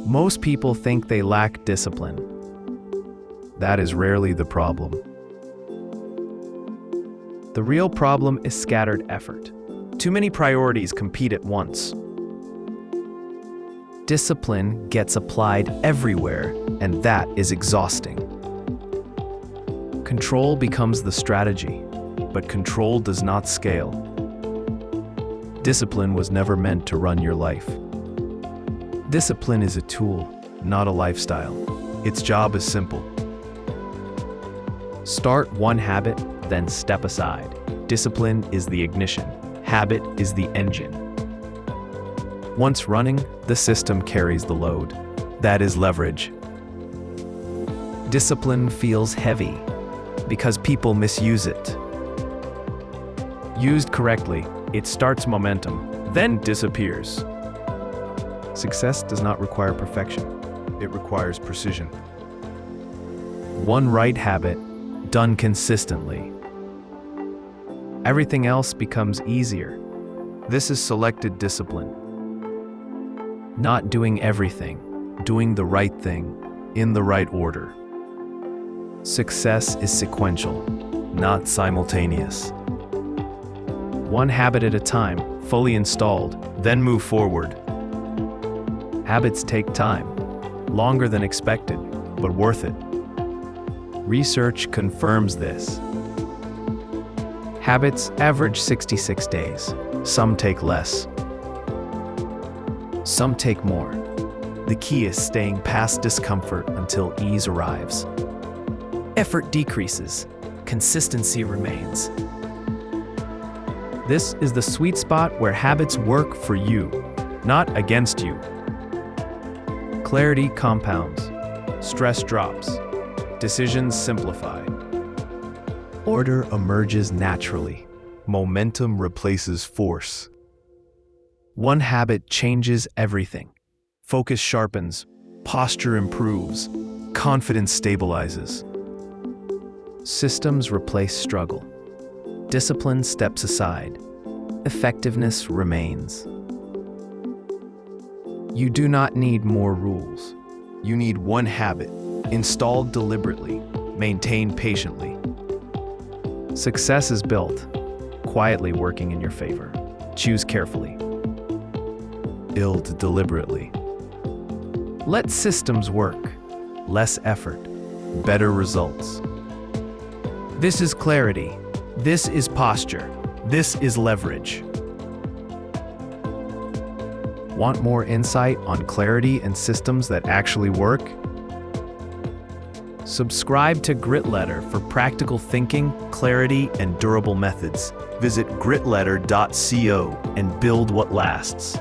Most people think they lack discipline. That is rarely the problem. The real problem is scattered effort. Too many priorities compete at once. Discipline gets applied everywhere, and that is exhausting. Control becomes the strategy, but control does not scale. Discipline was never meant to run your life. Discipline is a tool, not a lifestyle. Its job is simple. Start one habit, then step aside. Discipline is the ignition. Habit is the engine. Once running, the system carries the load. That is leverage. Discipline feels heavy because people misuse it. Used correctly, it starts momentum, then disappears. Success does not require perfection. It requires precision. One right habit, done consistently. Everything else becomes easier. This is selected discipline. Not doing everything, doing the right thing, in the right order. Success is sequential, not simultaneous. One habit at a time, fully installed, then move forward. Habits take time, longer than expected, but worth it. Research confirms this. Habits average 66 days. Some take less. Some take more. The key is staying past discomfort until ease arrives. Effort decreases. Consistency remains. This is the sweet spot where habits work for you, not against you. Clarity compounds. Stress drops. Decisions simplify. Order emerges naturally. Momentum replaces force. One habit changes everything. Focus sharpens. Posture improves. Confidence stabilizes. Systems replace struggle. Discipline steps aside. Effectiveness remains. You do not need more rules. You need one habit, installed deliberately, maintained patiently. Success is built, quietly working in your favor. Choose carefully. Build deliberately. Let systems work. Less effort, better results. This is clarity. This is posture. This is leverage. Want more insight on clarity and systems that actually work? Subscribe to Gritletter for practical thinking, clarity, and durable methods. Visit gritletter.co and build what lasts.